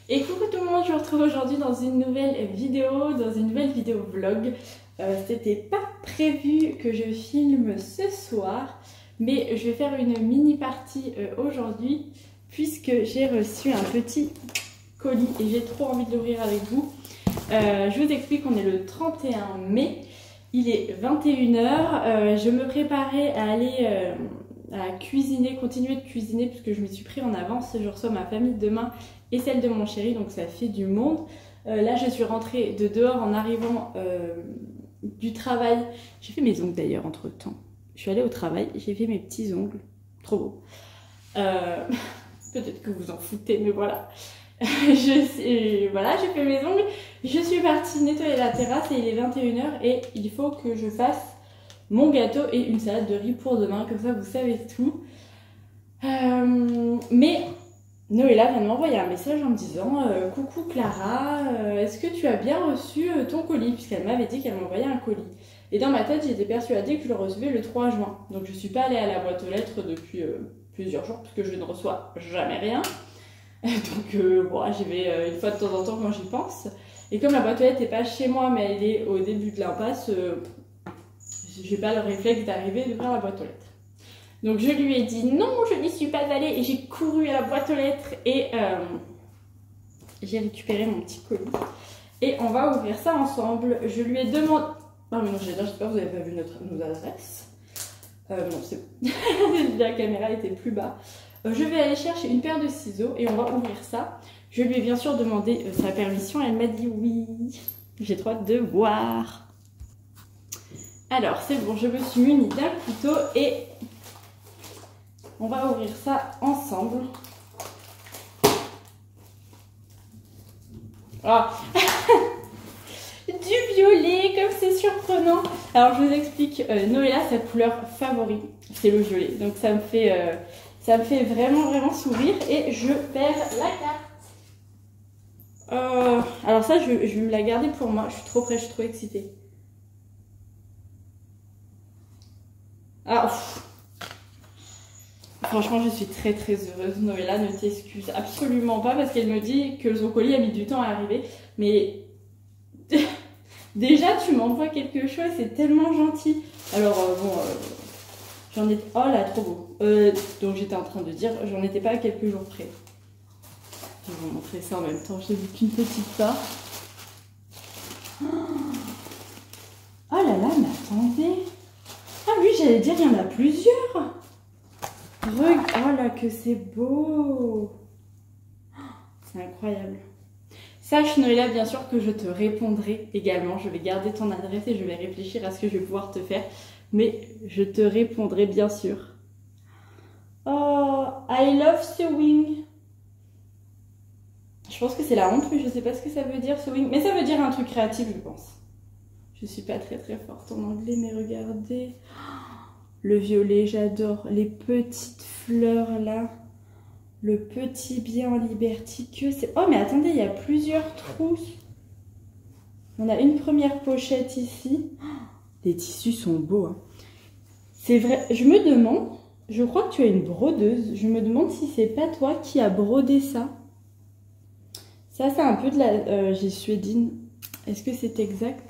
Et coucou tout le monde, je vous retrouve aujourd'hui dans une nouvelle vidéo vlog. C'était pas prévu que je filme ce soir, mais je vais faire une mini partie aujourd'hui puisque j'ai reçu un petit colis et j'ai trop envie de l'ouvrir avec vous. Je vous explique qu'on est le 31 mai, il est 21h, je me préparais à aller à cuisiner, continuer de cuisiner puisque je me suis pris en avance, je reçois ma famille demain et celle de mon chéri, donc ça fait du monde. Là je suis rentrée de dehors en arrivant du travail, j'ai fait mes ongles d'ailleurs entre temps, je suis allée au travail, j'ai fait mes petits ongles, trop beau. Peut-être que vous en foutez, mais voilà. Voilà, j'ai fait mes ongles, je suis partie nettoyer la terrasse et il est 21h et il faut que je fasse mon gâteau et une salade de riz pour demain, comme ça vous savez tout. Mais Noëlla vient de m'envoyer un message en me disant coucou Clara, est-ce que tu as bien reçu ton colis, puisqu'elle m'avait dit qu'elle m'envoyait un colis. Et dans ma tête j'étais persuadée que je le recevais le 3 juin, donc je suis pas allée à la boîte aux lettres depuis plusieurs jours puisque je ne reçois jamais rien. Donc bon, j'y vais une fois de temps en temps quand j'y pense. Et comme la boîte aux lettres n'est pas chez moi mais elle est au début de l'impasse, j'ai pas le réflexe d'arriver et d'ouvrir la boîte aux lettres. Donc je lui ai dit non, je n'y suis pas allée et j'ai couru à la boîte aux lettres et j'ai récupéré mon petit colis. Et on va ouvrir ça ensemble. Je lui ai demandé... Ah mais non, j'espère que vous n'avez pas vu nos adresses. Non, c'est bon. La caméra était plus bas. Je vais aller chercher une paire de ciseaux et on va ouvrir ça. Je lui ai bien sûr demandé sa permission. Elle m'a dit oui. J'ai trop hâte de voir. Alors c'est bon, je me suis munie d'un couteau et on va ouvrir ça ensemble. Oh. Du violet, comme c'est surprenant. Alors je vous explique, Noëlla, sa couleur favorite, c'est le violet. Donc ça me fait vraiment sourire et je perds la carte. Alors ça, je vais me la garder pour moi. Je suis trop prête, je suis trop excitée. Ah, franchement, je suis très heureuse. Noëlla, ne t'excuse absolument pas parce qu'elle me dit que son colis a mis du temps à arriver. Mais déjà, tu m'envoies quelque chose, c'est tellement gentil. Alors, bon, j'en ai... Oh là, trop beau. Donc, j'étais en train de dire, j'en étais pas à quelques jours près. Je vais vous montrer ça en même temps. J'ai vu qu'une petite part. Oh là là, mais attendez. Ah oui, j'allais dire, il y en a plusieurs. Oh là, que c'est beau. C'est incroyable. Sache Noëlla, bien sûr que je te répondrai également. Je vais garder ton adresse et je vais réfléchir à ce que je vais pouvoir te faire. Mais je te répondrai bien sûr. Oh, I love sewing. Je pense que c'est la honte, mais je ne sais pas ce que ça veut dire sewing. Mais ça veut dire un truc créatif, je pense. Je suis pas très forte en anglais, mais regardez. Le violet, j'adore. Les petites fleurs là. Le petit bien en liberté que c'est... Oh mais attendez, il y a plusieurs trousses. On a une première pochette ici. Les tissus sont beaux. Hein. C'est vrai, je me demande, je crois que tu as une brodeuse. Je me demande si c'est pas toi qui as brodé ça. Ça c'est un peu de la... j'ai suédine. Est-ce que c'est exact?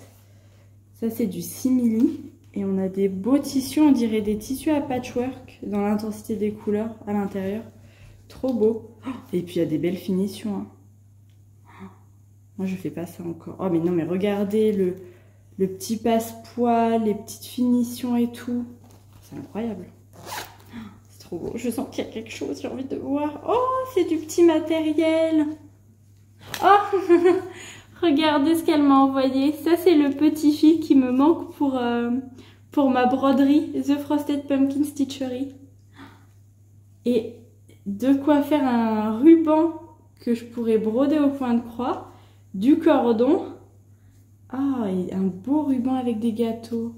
Ça c'est du simili. Et on a des beaux tissus, on dirait des tissus à patchwork dans l'intensité des couleurs à l'intérieur. Trop beau. Et puis il y a des belles finitions. Hein. Moi je fais pas ça encore. Oh mais non mais regardez le petit passepoil, les petites finitions et tout. C'est incroyable. C'est trop beau. Je sens qu'il y a quelque chose, j'ai envie de voir. Oh c'est du petit matériel. Oh regardez ce qu'elle m'a envoyé. Ça c'est le petit fil qui me manque pour ma broderie. The Frosted Pumpkin Stitchery. Et de quoi faire un ruban que je pourrais broder au point de croix, du cordon, et un beau ruban avec des gâteaux.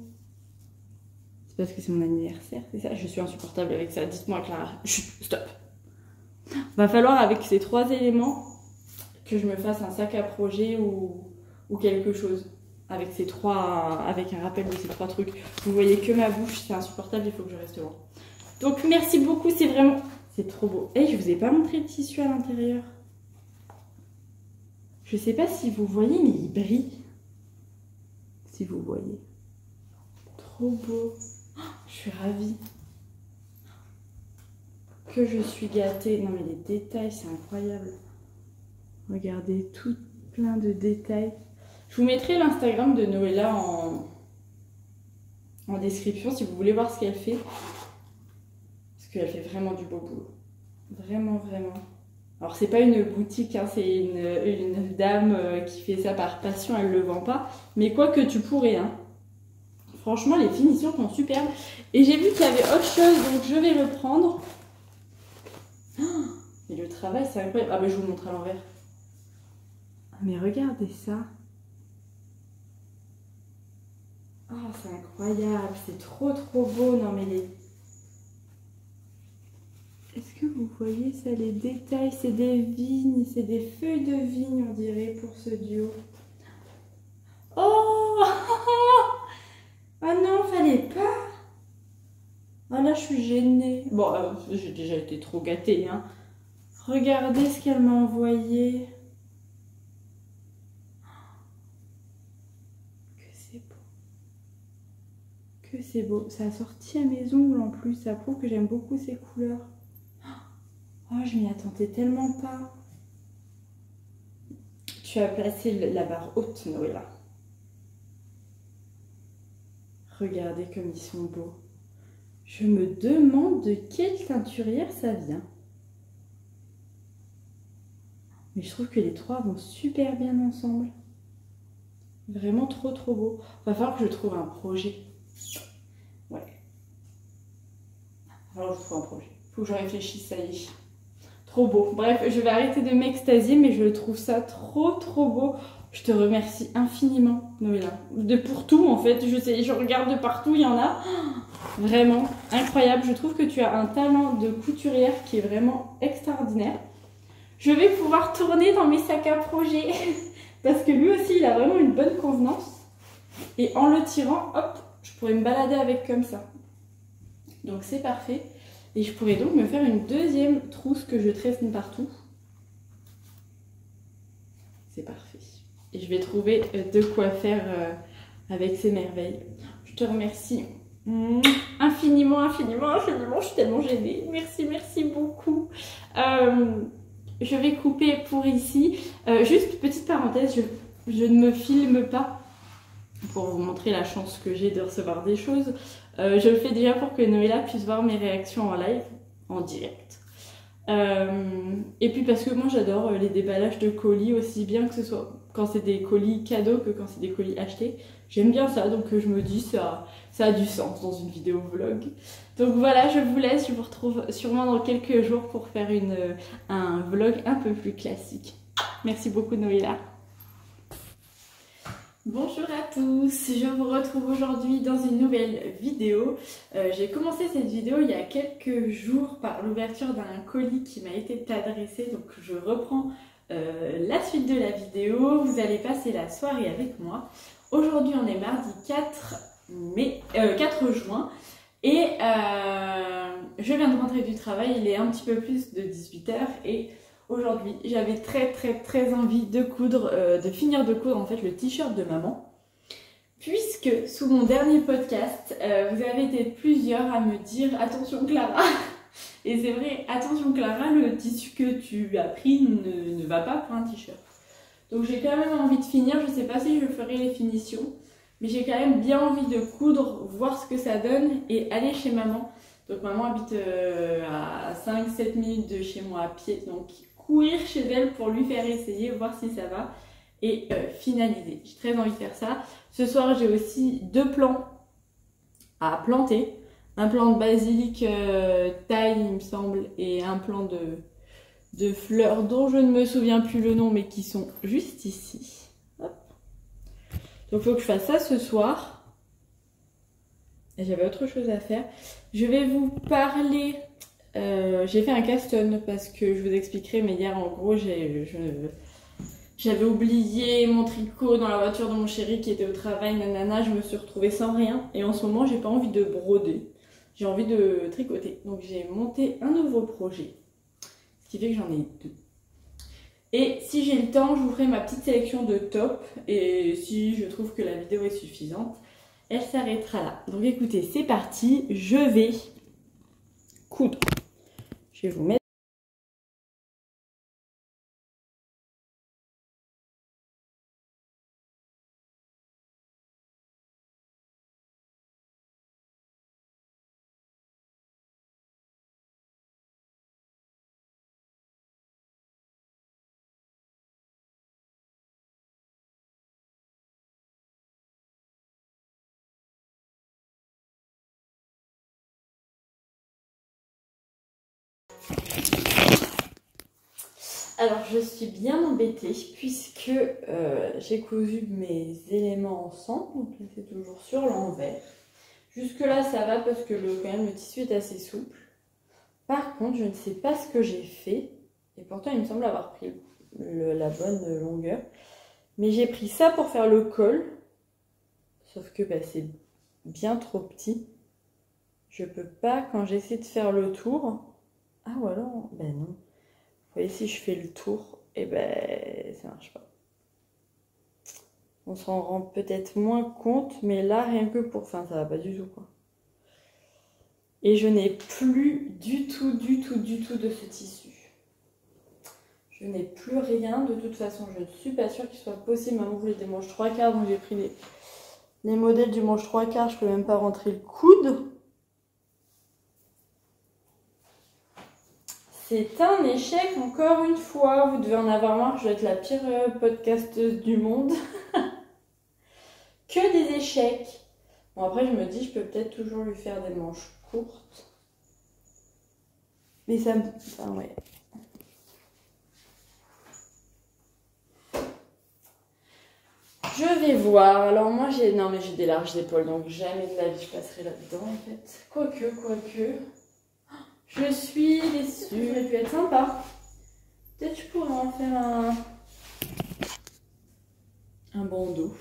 C'est parce que c'est mon anniversaire, c'est ça? Je suis insupportable avec ça, dites-moi Clara. Chut, stop. Va falloir avec ces 3 éléments que je me fasse un sac à projet ou quelque chose. Avec un rappel de ces 3 trucs. Vous voyez que ma bouche, c'est insupportable, il faut que je reste loin. Donc merci beaucoup, c'est vraiment... C'est trop beau. Et je vous ai pas montré le tissu à l'intérieur. Je sais pas si vous voyez, mais il brille. Si vous voyez. Trop beau. Oh, je suis ravie. Que je suis gâtée. Non mais les détails, c'est incroyable. Regardez, tout plein de détails. Je vous mettrai l'Instagram de Noëlla en description si vous voulez voir ce qu'elle fait. Parce qu'elle fait vraiment du beau boulot. Vraiment, vraiment. Alors c'est pas une boutique, hein, c'est une dame qui fait ça par passion, elle le vend pas. Mais quoi que tu pourrais, hein. Franchement, les finitions sont superbes. Et j'ai vu qu'il y avait autre chose, donc je vais reprendre. Oh, et le travail, c'est incroyable. Ah ben je vous montre à l'envers. Ah, mais regardez ça. Oh, c'est incroyable, c'est trop beau. Non mais les... Est-ce que vous voyez ça, les détails? C'est des vignes, c'est des feuilles de vigne, on dirait, pour ce duo. Oh ah non, fallait pas. Ah là, je suis gênée. Bon, j'ai déjà été trop gâtée, hein. Regardez ce qu'elle m'a envoyé. Que c'est beau. Que c'est beau. Ça a sorti à mes ongles en plus. Ça prouve que j'aime beaucoup ces couleurs. Oh, je m'y attendais tellement pas. Tu as placé la barre haute, Noëlla. Regardez comme ils sont beaux. Je me demande de quelle teinturière ça vient. Mais je trouve que les trois vont super bien ensemble. Vraiment trop beau. Va falloir que je trouve un projet. Ouais. Va falloir que je trouve un projet. Faut que je réfléchisse, ça y est. Trop beau. Bref, je vais arrêter de m'extasier, mais je trouve ça trop beau. Je te remercie infiniment, Noëlla. Pour tout, en fait. Je regarde de partout, il y en a. Vraiment incroyable. Je trouve que tu as un talent de couturière qui est vraiment extraordinaire. Je vais pouvoir tourner dans mes sacs à projet. Parce que lui aussi, il a vraiment une bonne convenance. Et en le tirant, hop, je pourrais me balader avec comme ça. Donc c'est parfait. Et je pourrais donc me faire une deuxième trousse que je tressine partout. C'est parfait. Et je vais trouver de quoi faire avec ces merveilles. Je te remercie infiniment. Je suis tellement gênée. Merci beaucoup. Je vais couper pour ici. Juste petite parenthèse, je ne me filme pas pour vous montrer la chance que j'ai de recevoir des choses. Je le fais déjà pour que Noëlla puisse voir mes réactions en live, en direct. Et puis parce que moi j'adore les déballages de colis, aussi bien que ce soit quand c'est des colis cadeaux que quand c'est des colis achetés. J'aime bien ça, donc je me dis ça a du sens dans une vidéo vlog. Donc voilà, je vous laisse, je vous retrouve sûrement dans quelques jours pour faire un vlog un peu plus classique. Merci beaucoup Noëlla. Bonjour à tous, je vous retrouve aujourd'hui dans une nouvelle vidéo. J'ai commencé cette vidéo il y a quelques jours par l'ouverture d'un colis qui m'a été adressé, donc je reprends la suite de la vidéo. Vous allez passer la soirée avec moi. Aujourd'hui on est mardi 4 juin et je viens de rentrer du travail, il est un petit peu plus de 18 h et aujourd'hui, j'avais très envie de coudre, de finir de coudre en fait le t-shirt de maman. Puisque sous mon dernier podcast, vous avez été plusieurs à me dire « Attention Clara !» Et c'est vrai, attention Clara, le tissu que tu as pris ne va pas pour un t-shirt. Donc j'ai quand même envie de finir, je ne sais pas si je ferai les finitions, mais j'ai quand même bien envie de coudre, voir ce que ça donne et aller chez maman. Donc maman habite à 5-7 minutes de chez moi à pied, donc courir chez elle pour lui faire essayer, voir si ça va et finaliser. J'ai très envie de faire ça. Ce soir, j'ai aussi 2 plants à planter. Un plant de basilic taille, il me semble, et un plant de fleurs dont je ne me souviens plus le nom, mais qui sont juste ici. Hop. Donc, il faut que je fasse ça ce soir. Et j'avais autre chose à faire. Je vais vous parler... j'ai fait un cast-on parce que je vous expliquerai, mais hier en gros j'avais oublié mon tricot dans la voiture de mon chéri qui était au travail, nanana, je me suis retrouvée sans rien et en ce moment j'ai pas envie de broder, j'ai envie de tricoter. Donc j'ai monté un nouveau projet, ce qui fait que j'en ai 2. Et si j'ai le temps, je vous ferai ma petite sélection de tops. Et si je trouve que la vidéo est suffisante, elle s'arrêtera là. Donc écoutez, c'est parti, je vais coudre. Je vais vous mettre... Alors je suis bien embêtée puisque j'ai cousu mes éléments ensemble, donc là c'est toujours sur l'envers. Jusque là ça va parce que quand même le tissu est assez souple. Par contre je ne sais pas ce que j'ai fait, et pourtant il me semble avoir pris la bonne longueur. Mais j'ai pris ça pour faire le col, sauf que bah, c'est bien trop petit. Je peux pas, quand j'essaie de faire le tour... Ah voilà, ben non. Vous voyez, si je fais le tour, et ben ça marche pas. On s'en rend peut-être moins compte, mais là, rien que pour... Enfin, ça va pas du tout, quoi. Et je n'ai plus du tout de ce tissu. Je n'ai plus rien, de toute façon, je ne suis pas sûre qu'il soit possible. Maman voulait des manches 3/4, donc j'ai pris les modèles du manche 3/4, je peux même pas rentrer le coude. C'est un échec encore une fois. Vous devez en avoir marre, je dois être la pire podcasteuse du monde. Que des échecs. Bon après je me dis, je peux peut-être toujours lui faire des manches courtes. Mais ça me... Enfin ouais. Je vais voir. Alors moi j'ai... Non mais j'ai des larges épaules, donc jamais de la vie je passerai là-dedans en fait. Quoique. Je suis déçue. Ça aurait pu être sympa. Peut-être je pourrais en faire un bandeau.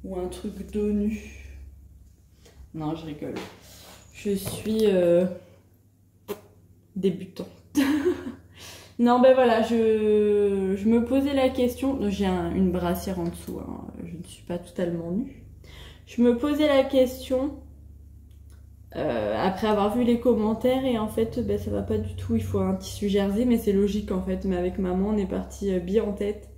Ou un truc dos nu. Non, je rigole. Je suis débutante. Non, ben voilà, je me posais la question. J'ai une brassière en dessous, hein. Je ne suis pas totalement nue. Je me posais la question... après avoir vu les commentaires, et en fait ben, ça va pas du tout, il faut un tissu jersey, mais c'est logique en fait, mais avec maman on est parti bien en tête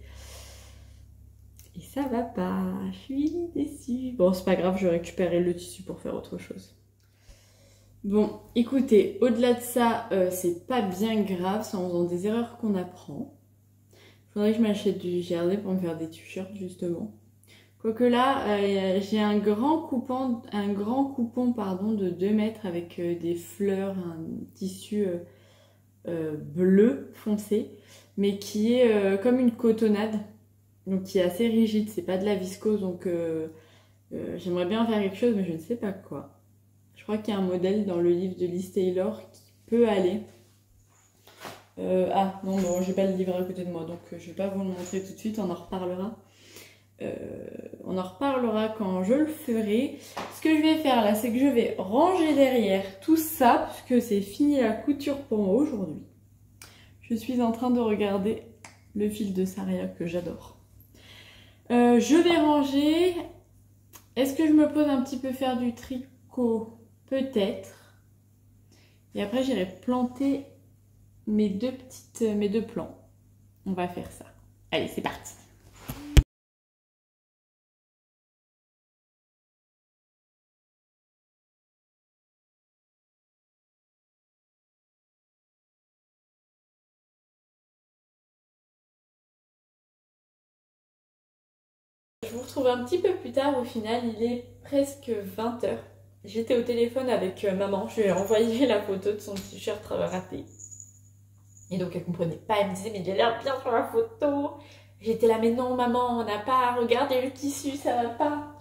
et ça va pas, je suis déçue. Bon c'est pas grave, je vais récupérer le tissu pour faire autre chose. Bon écoutez, au-delà de ça c'est pas bien grave, c'est en faisant des erreurs qu'on apprend. Faudrait que je m'achète du jersey pour me faire des t-shirts justement. Quoique là, j'ai un grand coupon pardon, de 2 mètres avec des fleurs, un tissu bleu foncé, mais qui est comme une cotonnade, donc qui est assez rigide, c'est pas de la viscose, donc j'aimerais bien en faire quelque chose, mais je ne sais pas quoi. Je crois qu'il y a un modèle dans le livre de Liz Taylor qui peut aller. Ah non, bon, j'ai pas le livre à côté de moi, donc je vais pas vous le montrer tout de suite, on en reparlera. Quand je le ferai. Ce que je vais faire là, c'est que je vais ranger derrière tout ça, puisque c'est fini la couture pour moi aujourd'hui. Je suis en train de regarder le fil de Saria que j'adore. Je vais ranger. Est-ce que je me pose un petit peu faire du tricot? Peut-être. Et après j'irai planter mes deux plans. On va faire ça. Allez, c'est parti. Je vous retrouve un petit peu plus tard, au final il est presque 20 h. J'étais au téléphone avec maman, je lui ai envoyé la photo de son t-shirt raté. Et donc elle comprenait pas, elle me disait mais il a l'air bien sur la photo. J'étais là mais non maman, on n'a pas regardé le tissu, ça va pas.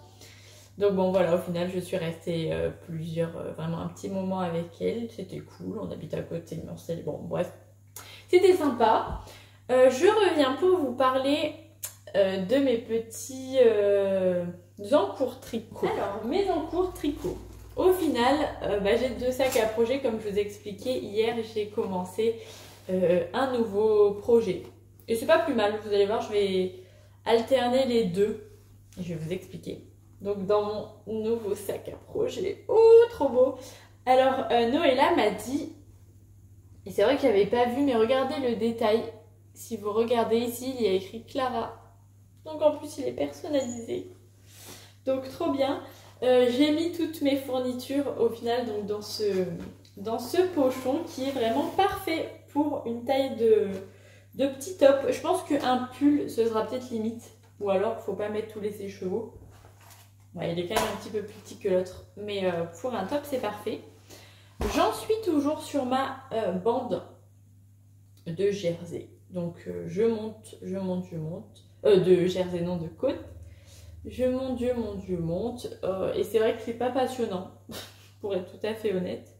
Donc bon voilà, au final je suis restée vraiment un petit moment avec elle, c'était cool, on habite à côté, mais on s'est dit bon bref, c'était sympa. Je reviens pour vous parler de mes petits encours tricot. Alors, mes encours tricot. Au final, j'ai 2 sacs à projet, comme je vous ai expliqué hier, j'ai commencé un nouveau projet. Et c'est pas plus mal, vous allez voir, je vais alterner les deux et je vais vous expliquer. Donc dans mon nouveau sac à projet, oh trop beau. Alors Noëlla m'a dit, et c'est vrai que j'avais pas vu, mais regardez le détail. Si vous regardez ici, il y a écrit Clara. Donc en plus il est personnalisé. Donc trop bien. J'ai mis toutes mes fournitures au final donc dans ce pochon qui est vraiment parfait pour une taille de petit top. Je pense qu'un pull ce sera peut-être limite. Ou alors il ne faut pas mettre tous les sèche-chevaux. Ouais, il est quand même un petit peu plus petit que l'autre. Mais pour un top c'est parfait. J'en suis toujours sur ma bande de jersey. Donc je monte. De jersey, non, de côte. Je monte. Et c'est vrai que c'est pas passionnant, pour être tout à fait honnête.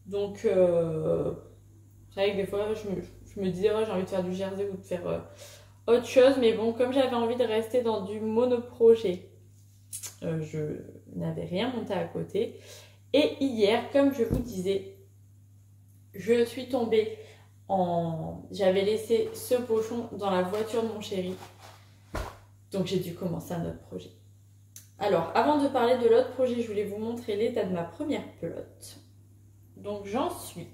Donc c'est vrai que des fois je me disais ouais, j'ai envie de faire du jersey ou de faire autre chose. Mais bon, comme j'avais envie de rester dans du monoprojet, je n'avais rien monté à côté. Et hier, comme je vous disais, je suis tombée j'avais laissé ce pochon dans la voiture de mon chéri. Donc j'ai dû commencer un autre projet. Alors, avant de parler de l'autre projet, je voulais vous montrer l'état de ma première pelote. Donc j'en suis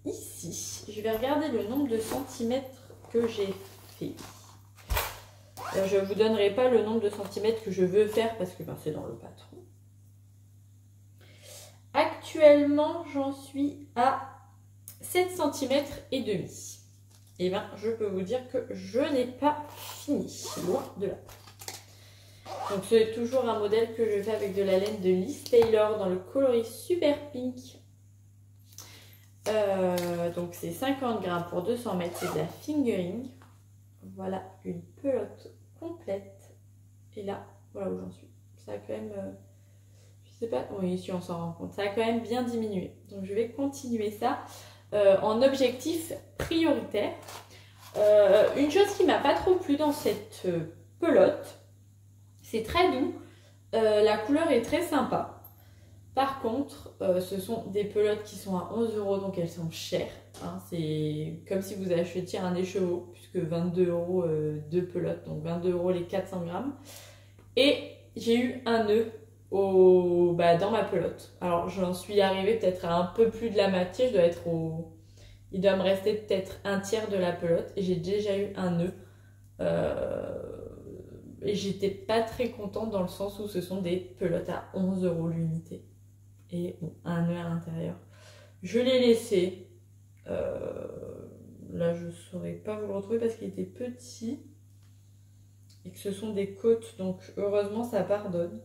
ici. Je vais regarder le nombre de centimètres que j'ai fait. Je ne vous donnerai pas le nombre de centimètres que je veux faire parce que c'est dans le patron. Actuellement, j'en suis à 7 cm et demi. Et bien, je peux vous dire que je n'ai pas fini, loin de là. Donc c'est toujours un modèle que je fais avec de la laine de Liz Taylor dans le coloris Super Pink. Donc c'est 50 grammes pour 200 mètres, c'est de la fingering. Voilà une pelote complète. Et là, voilà où j'en suis. Ça a quand même, je sais pas, oui si on s'en rend compte, ça a quand même bien diminué. Donc je vais continuer ça en objectif prioritaire. Une chose qui m'a pas trop plu dans cette pelote, c'est très doux, la couleur est très sympa. Par contre, ce sont des pelotes qui sont à 11 €, donc elles sont chères. Hein, c'est comme si vous achetiez un écheveau, puisque 22 € deux pelotes, donc 22 € les 400 grammes. Et j'ai eu un nœud dans ma pelote. Alors j'en suis arrivée peut-être à un peu plus de la moitié, il doit me rester peut-être un tiers de la pelote et j'ai déjà eu un nœud. Et j'étais pas très contente dans le sens où ce sont des pelotes à 11 € l'unité. Et bon, un nœud à l'intérieur. Je l'ai laissé. Là, je ne saurais pas vous le retrouver parce qu'il était petit. Et que ce sont des côtes. Donc, heureusement, ça pardonne.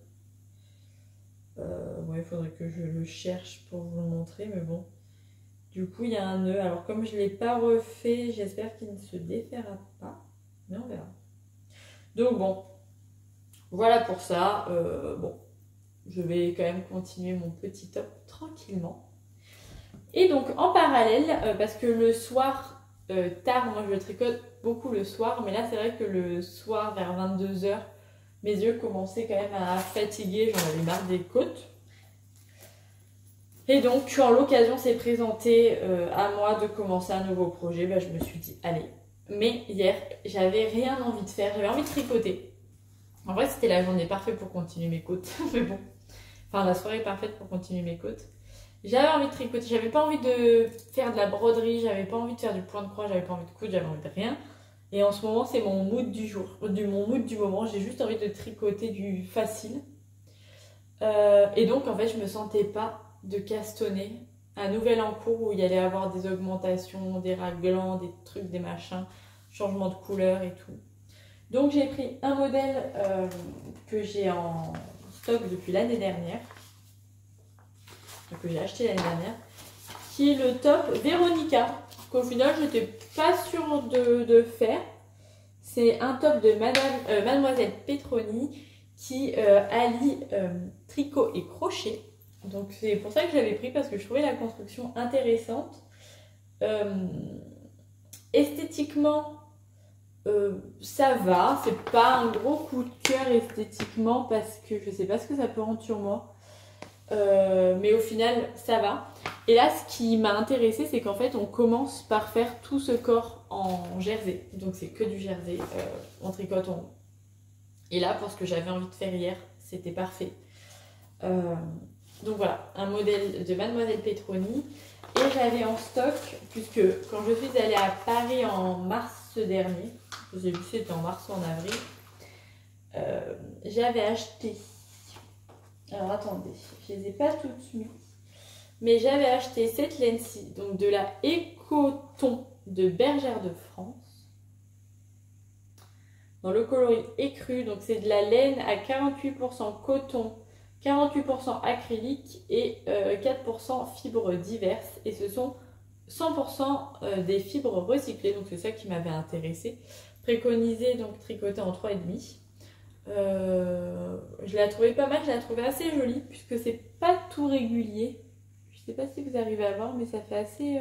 Il faudrait que je le cherche pour vous le montrer. Mais bon. Du coup, il y a un nœud. Alors, comme je ne l'ai pas refait, j'espère qu'il ne se défera pas. Mais on verra. Donc, bon. Voilà pour ça. Je vais quand même continuer mon petit top tranquillement. Et donc, en parallèle, parce que le soir, tard, moi je tricote beaucoup le soir. Mais là, c'est vrai que le soir, vers 22 h, mes yeux commençaient quand même à fatiguer. J'en avais marre des côtes. Et donc, quand l'occasion s'est présentée à moi de commencer un nouveau projet, je me suis dit, allez. Mais hier, j'avais rien envie de faire. J'avais envie de tricoter. En vrai, c'était la journée parfaite pour continuer mes côtes. Mais bon, enfin, la soirée parfaite pour continuer mes côtes. J'avais envie de tricoter. J'avais pas envie de faire de la broderie. J'avais pas envie de faire du point de croix. J'avais pas envie de coudre. J'avais envie de rien. Et en ce moment, c'est mon mood du jour. Mon mood du moment. J'ai juste envie de tricoter du facile. Et donc, en fait, je me sentais pas de castonner un nouvel en cours où il y allait avoir des augmentations, des raglans, des trucs, des machins, changement de couleur et tout. Donc j'ai pris un modèle que j'ai en stock depuis l'année dernière, que j'ai acheté l'année dernière, qui est le top Véronica, qu'au final je n'étais pas sûre de faire. C'est un top de Mademoiselle Petroni qui allie tricot et crochet. Donc c'est pour ça que je l'avais pris, parce que je trouvais la construction intéressante. Esthétiquement, ça va, c'est pas un gros coup de cœur esthétiquement parce que je sais pas ce que ça peut rendre sur moi. Mais au final, ça va. Et là, ce qui m'a intéressée, c'est qu'en fait, on commence par faire tout ce corps en jersey. Donc, c'est que du jersey en tricoton. Et là, pour ce que j'avais envie de faire hier, c'était parfait. Donc voilà, un modèle de Mademoiselle Petroni. Et j'avais en stock, puisque quand je suis allée à Paris en mars dernier, vous avez vu, c'était en mars ou en avril, j'avais acheté... Alors attendez, je les ai pas toutes mises. Mais j'avais acheté cette laine-ci, donc de la Écoton de Bergère de France. Dans le coloris écru, donc c'est de la laine à 48% coton, 48% acrylique et 4% fibres diverses. Et ce sont 100% des fibres recyclées, donc c'est ça qui m'avait intéressée. Préconisée, donc tricotée en 3,5. Je la trouvais pas mal, je la trouvais assez jolie puisque c'est pas tout régulier. Je sais pas si vous arrivez à voir, mais ça fait assez...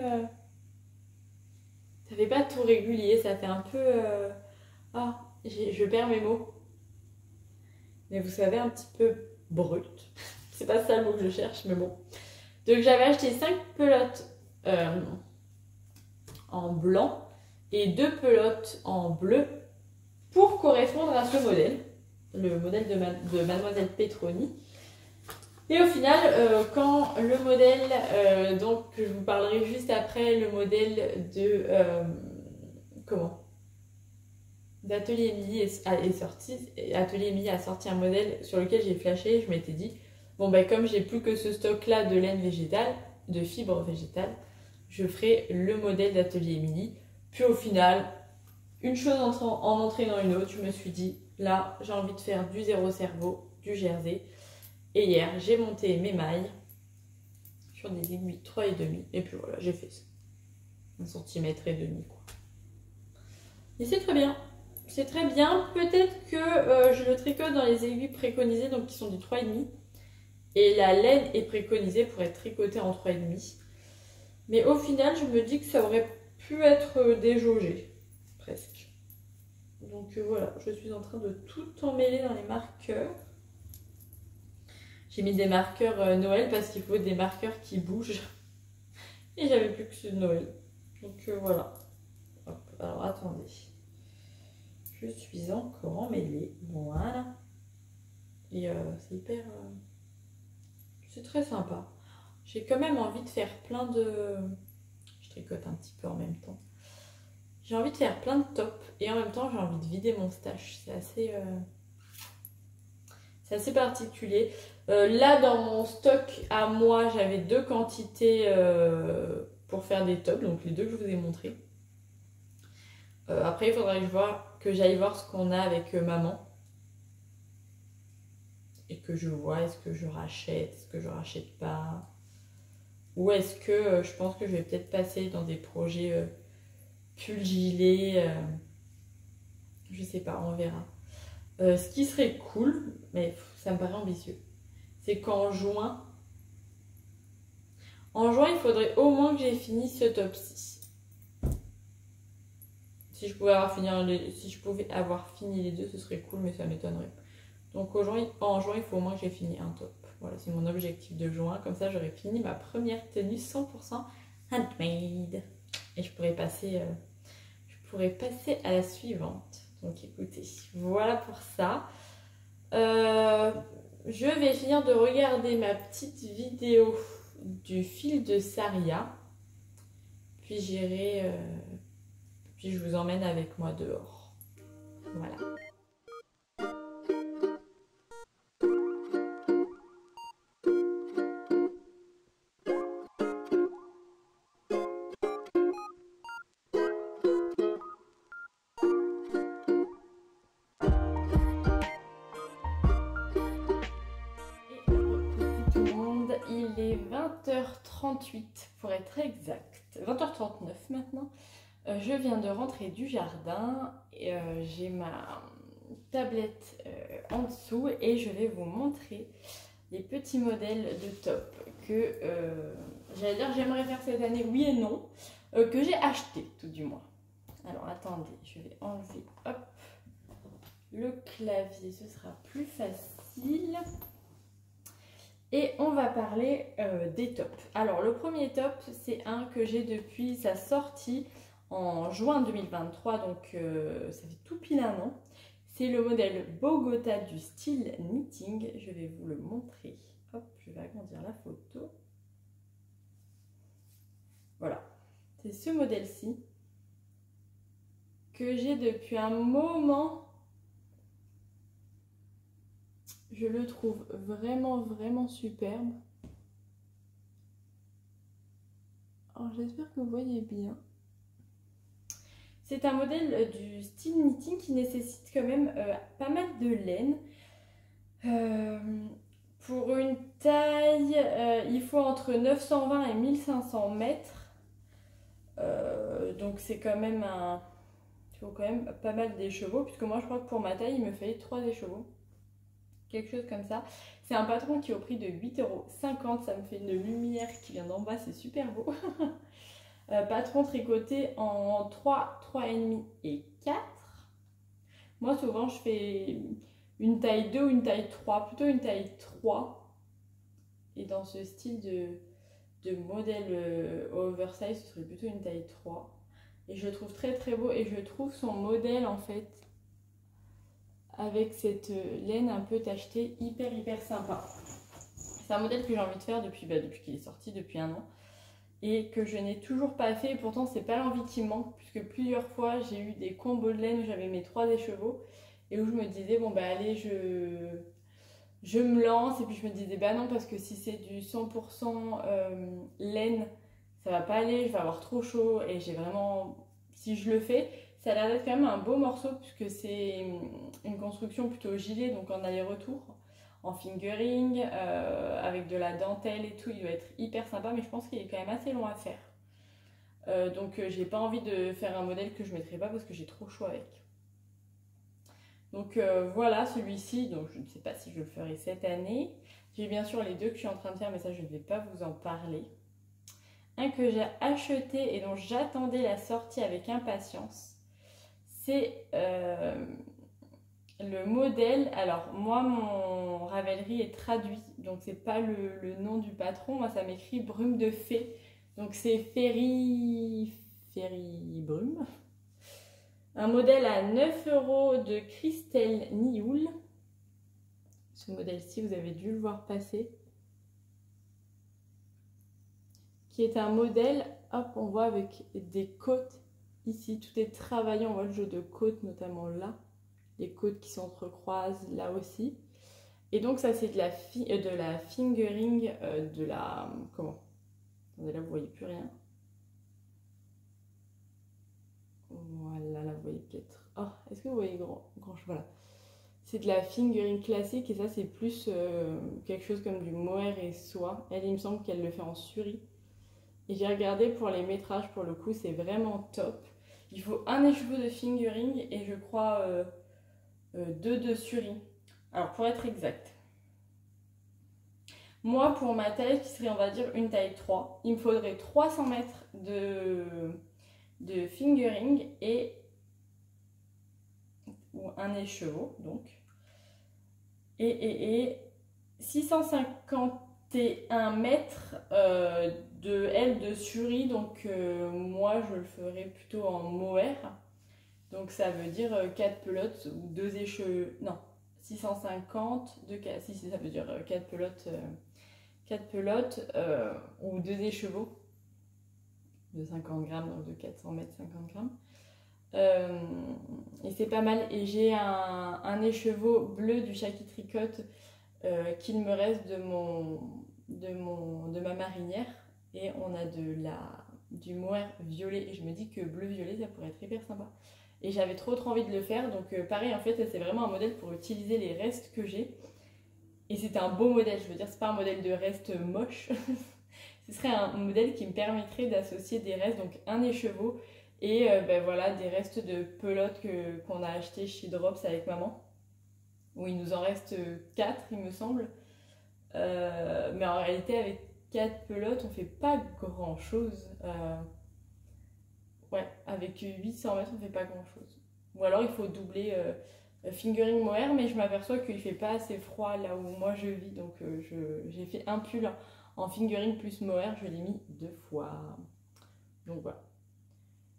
Ça fait pas tout régulier, ça fait un peu... Ah, je perds mes mots. Mais vous savez, un petit peu brut. C'est pas ça le mot que je cherche, mais bon. Donc j'avais acheté 5 pelotes en blanc et 2 pelotes en bleu pour correspondre à ce modèle. Le modèle de Mademoiselle Petroni. Et au final, quand le modèle, donc je vous parlerai juste après, le modèle de d'Atelier Émilie est sorti. Atelier Émilie a sorti un modèle sur lequel j'ai flashé. Je m'étais dit, bon ben comme j'ai plus que ce stock là de laine végétale, de fibres végétales, je ferai le modèle d'Atelier Émilie. Puis au final, une chose en entraînant une autre, je me suis dit, là, j'ai envie de faire du zéro cerveau, du jersey. Et hier, j'ai monté mes mailles sur des aiguilles 3,5. Et puis voilà, j'ai fait ça. 1,5 cm, quoi. Et c'est très bien. C'est très bien. Peut-être que je le tricote dans les aiguilles préconisées, donc qui sont du 3,5. Et la laine est préconisée pour être tricotée en 3,5. Mais au final, je me dis que ça aurait pu être déjaugé. Presque. Donc voilà, je suis en train de tout emmêler dans les marqueurs. J'ai mis des marqueurs Noël parce qu'il faut des marqueurs qui bougent. Et j'avais plus que ceux de Noël. Donc voilà. Hop, alors attendez. Je suis encore emmêlée. Voilà. Et c'est hyper... c'est très sympa. J'ai quand même envie de faire plein de... Je tricote un petit peu en même temps. J'ai envie de faire plein de tops. Et en même temps, j'ai envie de vider mon stash. C'est assez particulier. Là, dans mon stock à moi, j'avais 2 quantités pour faire des tops, donc les 2 que je vous ai montrés. Après, il faudrait que j'aille voir ce qu'on a avec maman. Et que je vois, est-ce que je rachète, est-ce que je rachète pas. Ou est-ce que je pense que je vais peut-être passer dans des projets pull gilet. Je sais pas, on verra. Ce qui serait cool, mais ça me paraît ambitieux, c'est qu'en juin, il faudrait au moins que j'ai fini ce top-ci. Si je pouvais avoir fini les 2, ce serait cool, mais ça m'étonnerait. Donc en juin, il faut au moins que j'ai fini un top. Voilà, c'est mon objectif de juin. Comme ça, j'aurais fini ma première tenue 100% handmade. Et je pourrais passer à la suivante. Donc écoutez, voilà pour ça. Je vais finir de regarder ma petite vidéo du fil de Saria. Puis j'irai... puis je vous emmène avec moi dehors. Voilà. Il est 20h38 pour être exact, 20h39 maintenant. Je viens de rentrer du jardin, j'ai ma tablette en dessous et je vais vous montrer les petits modèles de top que j'allais dire j'aimerais faire cette année, oui et non, que j'ai acheté tout du moins. Alors attendez, je vais enlever hop, le clavier, ce sera plus facile. Et on va parler des tops. Alors le premier top, c'est un que j'ai depuis sa sortie en juin 2023, donc ça fait tout pile un an. C'est le modèle Bogota du style knitting. Je vais vous le montrer. Hop, je vais agrandir la photo. Voilà, c'est ce modèle-ci que j'ai depuis un moment. Je le trouve vraiment, vraiment superbe. Alors j'espère que vous voyez bien. C'est un modèle du style knitting qui nécessite quand même pas mal de laine. Pour une taille, il faut entre 920 et 1500 mètres. Donc c'est quand même il faut quand même pas mal d'écheveaux, puisque moi je crois que pour ma taille, il me fallait 3 écheveaux. Quelque chose comme ça. C'est un patron qui est au prix de 8,50 €. Ça me fait une lumière qui vient d'en bas, c'est super beau. Patron tricoté en 3, 3,5 et 4. Moi souvent je fais une taille 2 ou une taille 3, plutôt une taille 3. Et dans ce style de modèle oversize, ce serait plutôt une taille 3. Et je le trouve très très beau et je trouve son modèle en fait avec cette laine un peu tachetée hyper sympa. C'est un modèle que j'ai envie de faire depuis qu'il est sorti, depuis un an. Et que je n'ai toujours pas fait. Et pourtant, c'est pas l'envie qui me manque, puisque plusieurs fois, j'ai eu des combos de laine où j'avais mes 3 écheveaux. Et où je me disais, bon bah allez, je me lance. Et puis je me disais, bah non, parce que si c'est du 100% laine, ça va pas aller, je vais avoir trop chaud. Et j'ai vraiment, si je le fais, ça a l'air d'être quand même un beau morceau, puisque c'est une construction plutôt gilet, donc en aller-retour, en fingering, avec de la dentelle et tout. Il doit être hyper sympa, mais je pense qu'il est quand même assez long à faire. Donc j'ai pas envie de faire un modèle que je mettrai pas parce que j'ai trop chaud avec. Donc voilà celui-ci, donc je ne sais pas si je le ferai cette année. J'ai bien sûr les deux que je suis en train de faire, mais ça je ne vais pas vous en parler. Un que j'ai acheté et dont j'attendais la sortie avec impatience, c'est le modèle. Alors moi mon Ravelry est traduit, donc c'est pas le nom du patron. Moi ça m'écrit Brume de Fée, donc c'est Ferry Brume. Un modèle à 9 € de Christelle Nioul. Ce modèle-ci, vous avez dû le voir passer. Qui est un modèle, hop, on voit avec des côtes ici. Tout est travaillé, on voit le jeu de côtes, notamment là. Les côtes qui s'entrecroisent là aussi. Et donc ça, c'est de la fingering, comment? Attendez, là, vous voyez plus rien. Voilà, là, vous voyez peut-être. Oh, est-ce que vous voyez grand voilà. C'est de la fingering classique et ça, c'est plus quelque chose comme du mohair et soie. Elle, il me semble qu'elle le fait en suri. Et j'ai regardé pour les métrages, pour le coup, c'est vraiment top. Il faut un écheveau de fingering et je crois 2 de suri. Alors, pour être exact, moi, pour ma taille, qui serait, on va dire, une taille 3, il me faudrait 300 mètres de fingering ou un écheveau, donc. Et 651 mètres de L de suri, donc moi je le ferai plutôt en mohair. Donc ça veut dire 4 pelotes ou 2 écheveaux. Non, 650, si ça veut dire 4 pelotes, 4 pelotes ou 2 écheveaux de 50 grammes, donc de 400 mètres 50 grammes. Et c'est pas mal. Et j'ai un écheveau bleu du Shaki Tricote qu'il me reste de ma marinière. Et on a du mohair violet. Et je me dis que bleu-violet, ça pourrait être hyper sympa. Et j'avais trop envie de le faire. Donc pareil, en fait, c'est vraiment un modèle pour utiliser les restes que j'ai. Et c'était un beau modèle. Je veux dire, c'est pas un modèle de reste moche. Ce serait un modèle qui me permettrait d'associer des restes, donc un écheveau. Et ben voilà, des restes de pelotes qu'on a acheté chez Drops avec maman. Où il nous en reste 4, il me semble. Mais en réalité, avec 4 pelotes, on fait pas grand chose. Ouais, avec 800 mètres, on fait pas grand chose. Ou alors il faut doubler fingering mohair, mais je m'aperçois qu'il fait pas assez froid là où moi je vis, donc j'ai fait un pull en fingering plus mohair, je l'ai mis 2 fois. Donc voilà.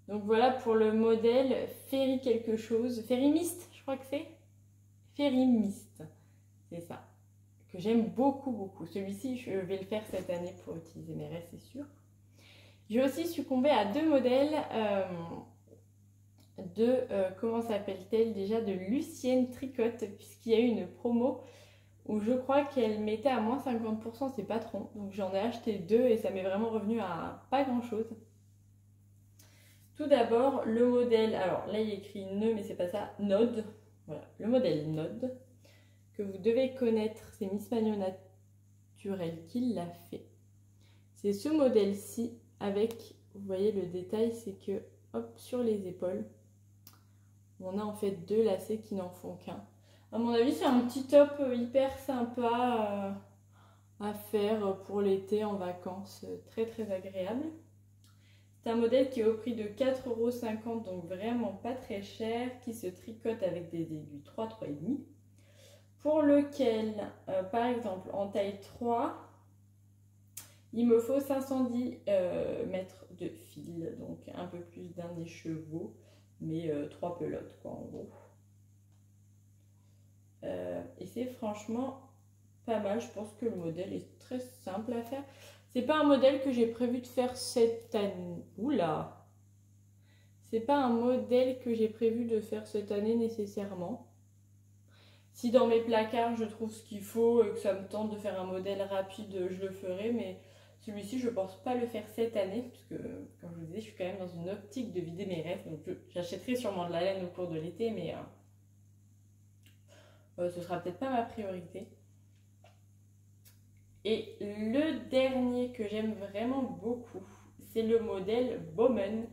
Donc voilà pour le modèle Fairy quelque chose, Fairy Mist, je crois que c'est Fairy Mist, c'est ça, que j'aime beaucoup beaucoup. Celui-ci, je vais le faire cette année pour utiliser mes restes, c'est sûr. J'ai aussi succombé à 2 modèles comment s'appelle-t-elle déjà, de Lucienne Tricotte, puisqu'il y a eu une promo où je crois qu'elle mettait à moins 50% ses patrons. Donc j'en ai acheté 2 et ça m'est vraiment revenu à pas grand-chose. Tout d'abord, le modèle, alors là il y a écrit nœud, mais c'est pas ça, Node. Voilà, le modèle Node, que vous devez connaître, c'est Miss Magno Naturel qui l'a fait. C'est ce modèle-ci avec, vous voyez le détail, c'est que, hop, sur les épaules, on a en fait 2 lacets qui n'en font qu'un. À mon avis, c'est un petit top hyper sympa à faire pour l'été en vacances, très très agréable. C'est un modèle qui est au prix de 4,50 €, donc vraiment pas très cher, qui se tricote avec des aiguilles 3, 3,5. Pour lequel, par exemple, en taille 3, il me faut 510 mètres de fil, donc un peu plus d'un écheveau, mais 3 pelotes quoi en gros. Et c'est franchement pas mal, je pense que le modèle est très simple à faire. C'est pas un modèle que j'ai prévu de faire cette année. Oula! C'est pas un modèle que j'ai prévu de faire cette année nécessairement. Si dans mes placards je trouve ce qu'il faut et que ça me tente de faire un modèle rapide, je le ferai, mais celui-ci je pense pas le faire cette année, puisque comme je vous disais, je suis quand même dans une optique de vider mes restes, donc j'achèterai sûrement de la laine au cours de l'été, mais ce sera peut-être pas ma priorité. Et le dernier que j'aime vraiment beaucoup, c'est le modèle Bowman.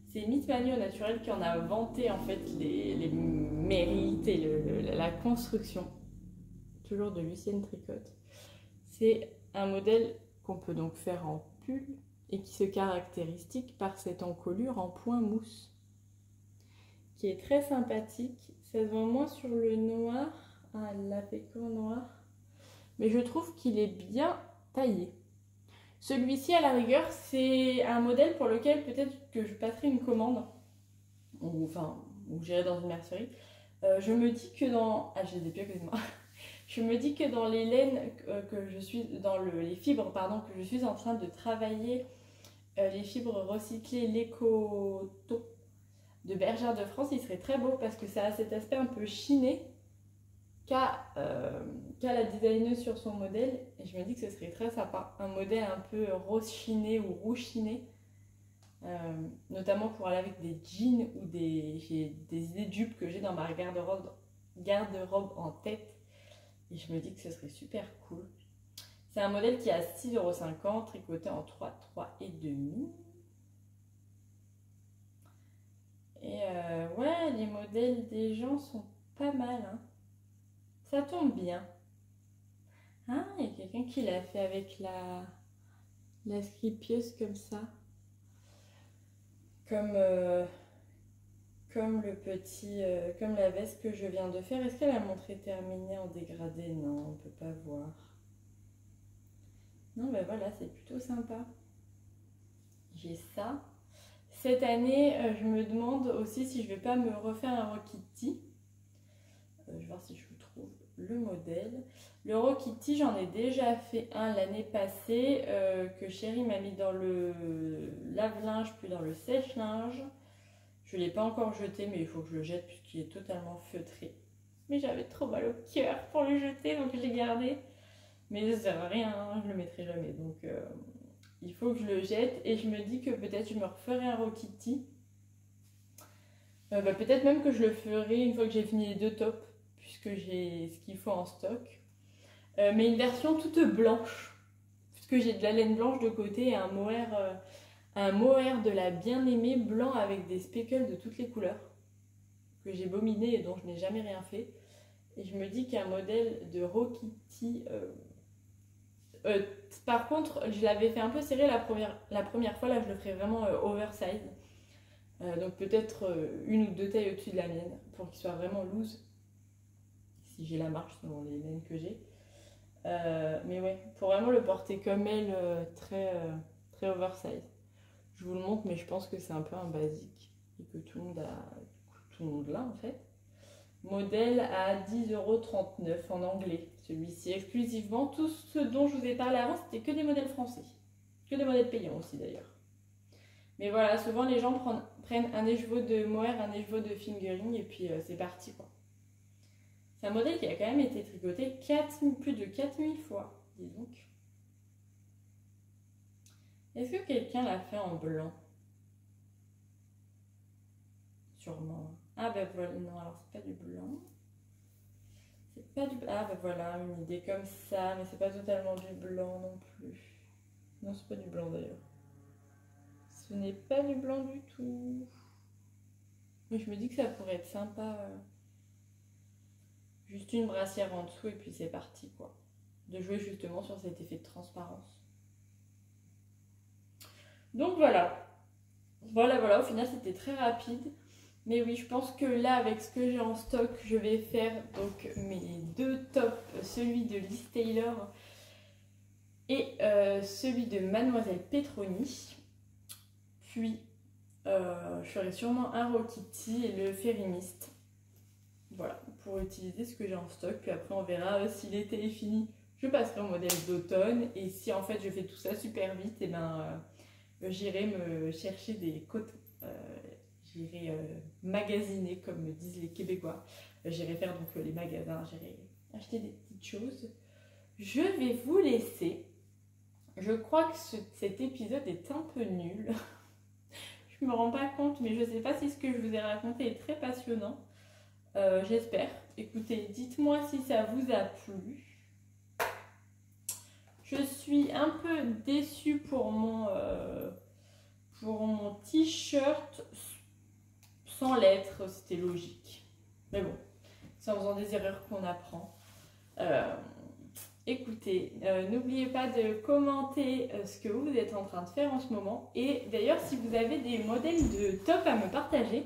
C'est Miss Magno Naturel qui en a vanté en fait les mérites et la construction. Toujours de Lucienne Tricotte. C'est un modèle qu'on peut donc faire en pull et qui se caractérise par cette encolure en point mousse, qui est très sympathique. Ça se voit moins sur le noir. Ah, elle l'a fait qu'en noir. Mais je trouve qu'il est bien taillé. Celui-ci, à la rigueur, c'est un modèle pour lequel peut-être que je passerai une commande, ou j'irai dans une mercerie. Je me dis que dans... Ah, j'ai des pieds, excusez-moi. Je me dis que dans les laines que je suis... Dans les fibres, pardon, que je suis en train de travailler, les fibres recyclées, l'écoto de Bergère de France, il serait très beau parce que ça a cet aspect un peu chiné qu'a la designeuse sur son modèle, et je me dis que ce serait très sympa, un modèle un peu rose chiné ou rouge chiné, notamment pour aller avec des jeans ou j'ai des idées de jupes que j'ai dans ma garde-robe en tête, et je me dis que ce serait super cool. C'est un modèle qui est à 6,50 €, tricoté en 3, 3,5. Et ouais, les modèles des gens sont pas mal, hein. Ça tombe bien. Ah, il y a quelqu'un qui l'a fait avec la scripieuse comme ça. Comme le petit, comme la veste que je viens de faire. Est-ce qu'elle a montré terminée en dégradé? Non, on peut pas voir. Non, ben voilà, c'est plutôt sympa. J'ai ça. Cette année, je me demande aussi si je vais pas me refaire un Rokitty. Je vais voir si je vous trouve le modèle. Le Rokitty, j'en ai déjà fait un l'année passée que Chérie m'a mis dans le lave-linge puis dans le sèche-linge. Je ne l'ai pas encore jeté, mais il faut que je le jette puisqu'il est totalement feutré. Mais j'avais trop mal au cœur pour le jeter, donc je l'ai gardé. Mais ça ne sert à rien, hein, je le mettrai jamais. Donc il faut que je le jette et je me dis que peut-être je me referai un Rokitty. Peut-être même que je le ferai une fois que j'ai fini les 2 tops, puisque j'ai ce qu'il faut en stock. Mais une version toute blanche, puisque j'ai de la laine blanche de côté et un mohair de la bien-aimée blanc avec des speckles de toutes les couleurs, que j'ai bominé et dont je n'ai jamais rien fait. Et je me dis qu'un modèle de Rokitty... par contre, je l'avais fait un peu serré la première fois, là je le ferai vraiment oversize. Donc peut-être 1 ou 2 tailles au-dessus de la mienne, pour qu'il soit vraiment loose. si j'ai la marge selon les laines que j'ai. Mais ouais, pour vraiment le porter comme elle, très oversize. Je vous le montre, mais je pense que c'est un peu un basique et que tout le monde l'a en fait. Modèle à 10,39 € en anglais, celui-ci exclusivement. Tout ce dont je vous ai parlé avant, c'était que des modèles français. Que des modèles payants aussi d'ailleurs. Mais voilà, souvent les gens prennent un écheveau de mohair, un écheveau de fingering et puis c'est parti quoi. C'est un modèle qui a quand même été tricoté plus de 4000 fois, dis donc. Est-ce que quelqu'un l'a fait en blanc? Sûrement. Ah ben voilà, non, alors c'est pas du blanc. C'est pas du... Ah ben voilà, une idée comme ça, mais c'est pas totalement du blanc non plus. Non, c'est pas du blanc d'ailleurs. Ce n'est pas du blanc du tout. Mais je me dis que ça pourrait être sympa. Juste une brassière en dessous et puis c'est parti quoi. De jouer justement sur cet effet de transparence. Donc voilà. Voilà, au final c'était très rapide. Mais oui, je pense que là, avec ce que j'ai en stock, je vais faire donc mes deux tops, celui de Liz Taylor et celui de Mademoiselle Petroni. Puis, je ferai sûrement un Rokiti et le Fairy Mist. Voilà, pour utiliser ce que j'ai en stock. Puis après, on verra si l'été est fini. Je passerai au modèle d'automne. Et si en fait, je fais tout ça super vite, et ben, j'irai me chercher des cotons. J'irai magasiner, comme me disent les Québécois. J'irai faire donc les magasins, j'irai acheter des petites choses. Je vais vous laisser. Je crois que cet épisode est un peu nul. Je me rends pas compte, mais je sais pas si ce que je vous ai raconté est très passionnant. J'espère. Écoutez, dites-moi si ça vous a plu. Je suis un peu déçue pour mon t-shirt sans lettres, c'était logique. Mais bon, c'est en faisant des erreurs qu'on apprend. Écoutez, n'oubliez pas de commenter ce que vous êtes en train de faire en ce moment. Et d'ailleurs, si vous avez des modèles de top à me partager,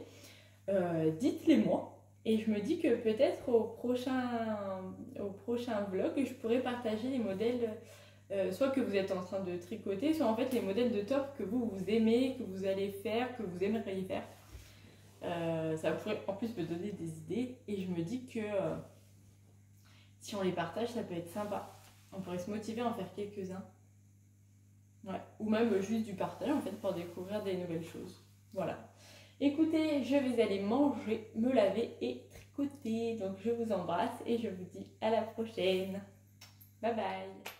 dites-les moi. Et je me dis que peut-être au prochain vlog, je pourrais partager les modèles, soit que vous êtes en train de tricoter, soit en fait les modèles de top que vous aimez, que vous allez faire, que vous aimeriez faire. Ça pourrait en plus me donner des idées. Et je me dis que si on les partage, ça peut être sympa. On pourrait se motiver à en faire quelques-uns. Ouais. Ou même juste du partage en fait pour découvrir des nouvelles choses. Voilà. Écoutez, je vais aller manger, me laver et tricoter. Donc je vous embrasse et je vous dis à la prochaine. Bye bye.